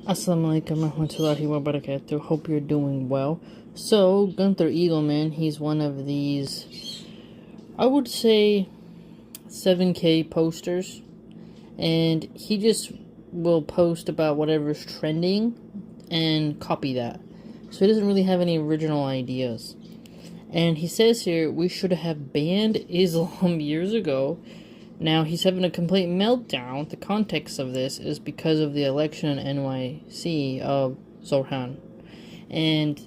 Assalamualaikum warahmatullahi wabarakatuh. Hope you're doing well. So, Gunther Eagleman, he's one of these, I would say, 7K posters. And he just will post about whatever's trending and copy that. So he doesn't really have any original ideas. And he says here, we should have banned Islam years ago. Now, he's having a complete meltdown. The context of this is because of the election in NYC of Zoran. And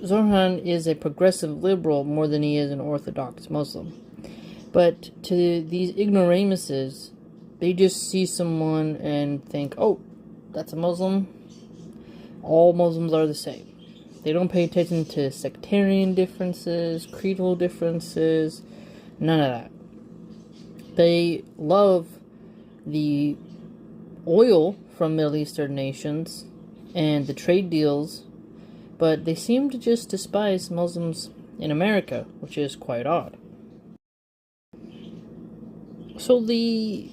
Zoran is a progressive liberal more than he is an Orthodox Muslim. But to these ignoramuses, they just see someone and think, oh, that's a Muslim. All Muslims are the same. They don't pay attention to sectarian differences, creedal differences, none of that. They love the oil from Middle Eastern nations and the trade deals, but they seem to just despise Muslims in America, which is quite odd. So the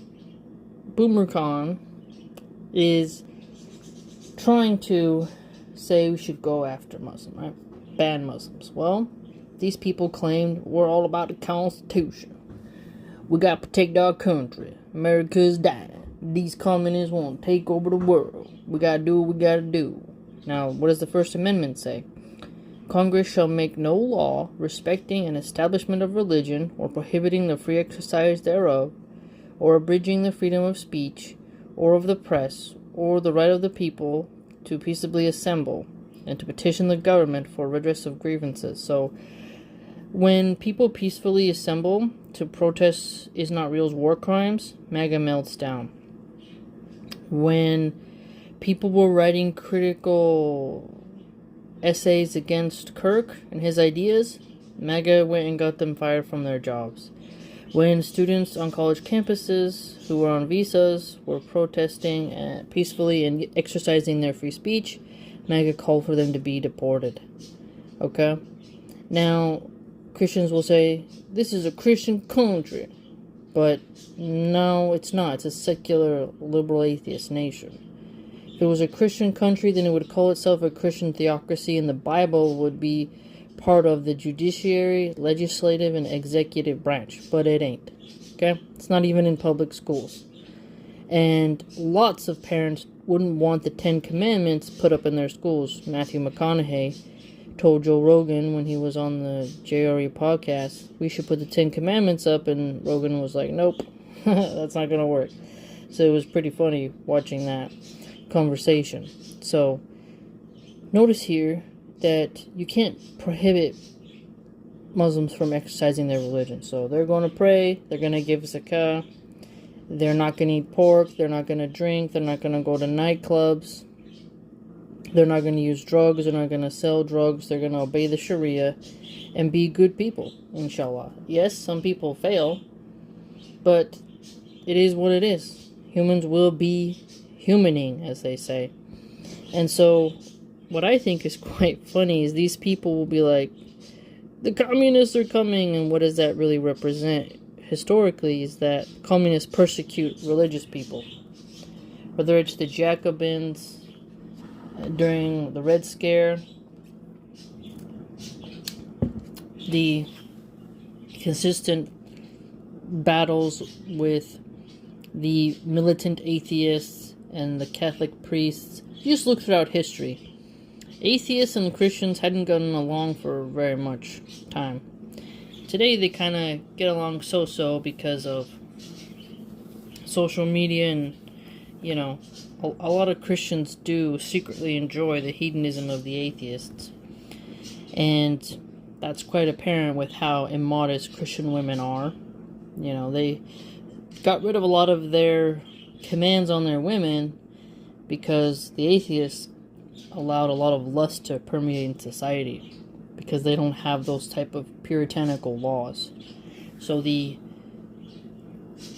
BoomerCon is trying to say we should go after Muslims, right? Ban Muslims. Well, these people claimed we're all about the Constitution. We gotta protect our country. America's dying. These communists want to take over the world. We gotta do what we gotta do. Now, what does the First Amendment say? Congress shall make no law respecting an establishment of religion, or prohibiting the free exercise thereof, or abridging the freedom of speech, or of the press, or the right of the people to peaceably assemble, and to petition the government for redress of grievances. So, when people peacefully assemble to protest Is Not Real's war crimes, MAGA melts down. When people were writing critical essays against Kirk and his ideas, MAGA went and got them fired from their jobs. When students on college campuses who were on visas were protesting peacefully and exercising their free speech, MAGA called for them to be deported. Okay? Now, Christians will say, this is a Christian country. But no, it's not. It's a secular, liberal, atheist nation. If it was a Christian country, then it would call itself a Christian theocracy, and the Bible would be part of the judiciary, legislative, and executive branch. But it ain't. Okay? It's not even in public schools. And lots of parents wouldn't want the 10 Commandments put up in their schools. Matthew McConaughey told Joe Rogan when he was on the JRE podcast, we should put the 10 Commandments up, and Rogan was like, nope, that's not going to work. So it was pretty funny watching that conversation. So notice here that you can't prohibit Muslims from exercising their religion. So they're going to pray, they're going to give zakah, they're not going to eat pork, they're not going to drink, they're not going to go to nightclubs, they're not going to use drugs, they're not going to sell drugs, they're going to obey the Sharia and be good people, inshallah. Yes, some people fail, but it is what it is. Humans will be humaning, as they say. And so, what I think is quite funny is these people will be like, the communists are coming, and what does that really represent? Historically, is that communists persecute religious people. Whether it's the Jacobins during the Red Scare, the consistent battles with the militant atheists and the Catholic priests. You just look throughout history. Atheists and Christians hadn't gotten along for very much time. Today they kind of get along so-so because of social media, and, you know, a lot of Christians do secretly enjoy the hedonism of the atheists. And that's quite apparent with how immodest Christian women are. You know, they got rid of a lot of their commands on their women because the atheists allowed a lot of lust to permeate in society because they don't have those type of puritanical laws. So the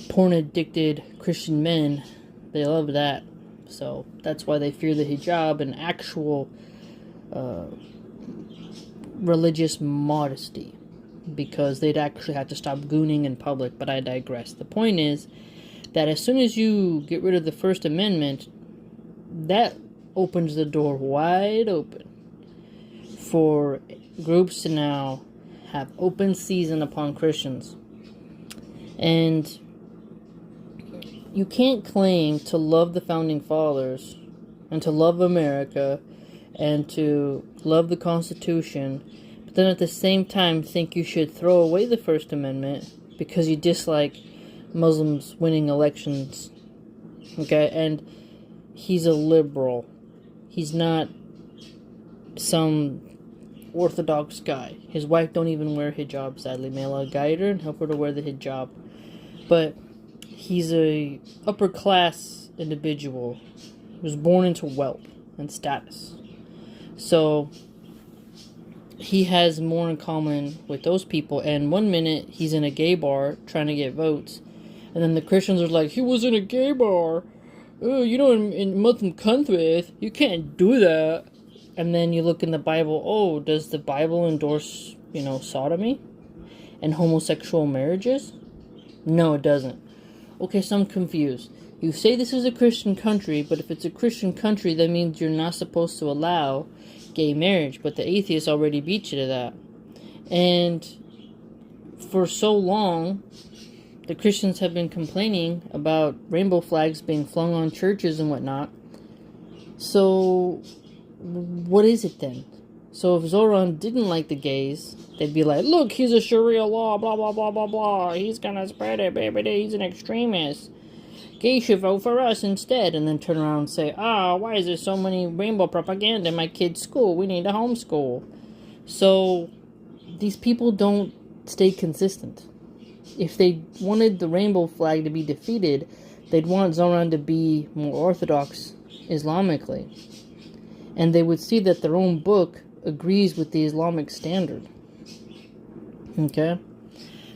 porn-addicted Christian men, they love that. So that's why they fear the hijab and actual religious modesty, because they'd actually have to stop gooning in public, but I digress. The point is that as soon as you get rid of the First Amendment, that opens the door wide open for groups to now have open season upon Christians. And you can't claim to love the Founding Fathers and to love America and to love the Constitution, but then at the same time think you should throw away the First Amendment because you dislike Muslims winning elections. Okay, and he's a liberal. He's not some orthodox guy. His wife don't even wear hijab, sadly. May Allah guide her and help her to wear the hijab. But he's a upper class individual. He was born into wealth and status. So he has more in common with those people. And one minute he's in a gay bar trying to get votes. And then the Christians are like, he was in a gay bar. Oh, you know, in Muslim countries, you can't do that. And then you look in the Bible, oh, does the Bible endorse, sodomy and homosexual marriages? No, it doesn't. Okay, so I'm confused. You say this is a Christian country, but if it's a Christian country, that means you're not supposed to allow gay marriage. But the atheists already beat you to that. And for so long, the Christians have been complaining about rainbow flags being flung on churches and whatnot. So what is it then? So if Zoran didn't like the gays, they'd be like, look, he's a Sharia law, blah, blah, blah, blah, blah. He's gonna spread it, baby. He's an extremist. Gays should vote for us instead. And then turn around and say, why is there so many rainbow propaganda in my kid's school? We need a homeschool. So these people don't stay consistent. If they wanted the rainbow flag to be defeated, they'd want Zoran to be more orthodox Islamically. And they would see that their own book agrees with the Islamic standard. Okay?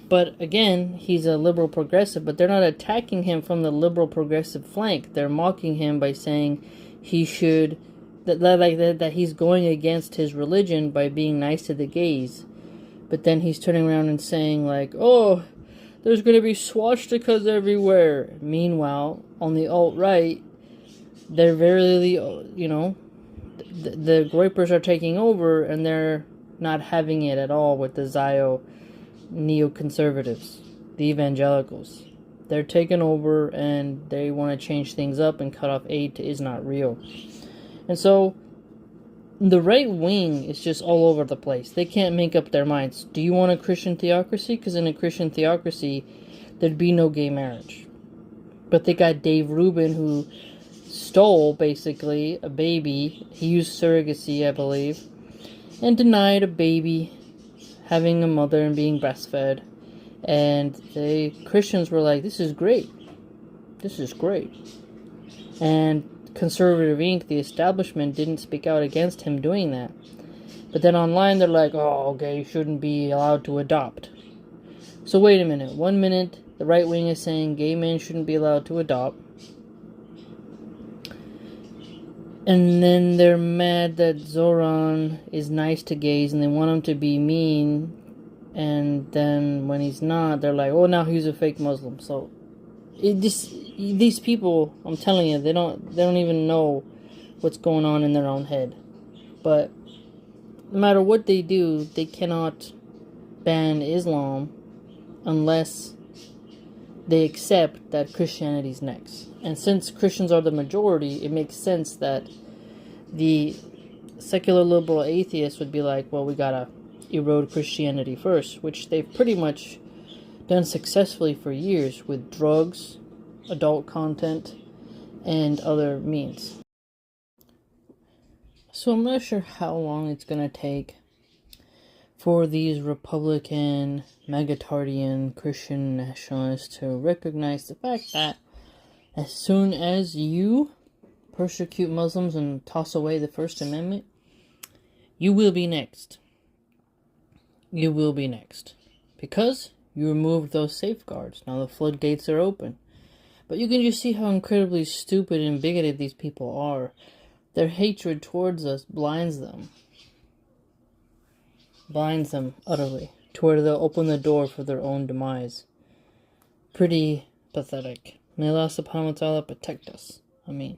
But again, he's a liberal progressive, but they're not attacking him from the liberal progressive flank. They're mocking him by saying he should, that he's going against his religion by being nice to the gays. But then he's turning around and saying like, oh, there's going to be swastikas everywhere. Meanwhile, on the alt-right, they're very, the Groypers are taking over, and they're not having it at all with the Zio neoconservatives, the evangelicals. They're taking over, and they want to change things up and cut off aid to is not real. And so the right wing is just all over the place. They can't make up their minds. Do you want a Christian theocracy? Because in a Christian theocracy, there'd be no gay marriage. But they got Dave Rubin, who stole, basically, a baby. He used surrogacy, I believe, and denied a baby having a mother and being breastfed. And the Christians were like, this is great. This is great. And Conservative Inc., the establishment, didn't speak out against him doing that. But then online, they're like, oh, gays shouldn't be allowed to adopt. So wait a minute. 1 minute, the right wing is saying gay men shouldn't be allowed to adopt. And then they're mad that Zoran is nice to gays and they want him to be mean. And then when he's not, they're like, oh, now he's a fake Muslim. So these people, I'm telling you, they don't even know what's going on in their own head. But no matter what they do, they cannot ban Islam unless they accept that Christianity's next. And since Christians are the majority, it makes sense that the secular liberal atheists would be like, well, we gotta erode Christianity first, which they've pretty much done successfully for years with drugs, adult content, and other means. So I'm not sure how long it's gonna take for these Republican, Megatardian Christian nationalists to recognize the fact that as soon as you persecute Muslims and toss away the First Amendment, you will be next. You will be next. Because you removed those safeguards. Now the floodgates are open. But you can just see how incredibly stupid and bigoted these people are. Their hatred towards us blinds them. Blinds them utterly. To where they'll open the door for their own demise. Pretty pathetic. May Allah subhanahu wa ta'ala protect us. Ameen.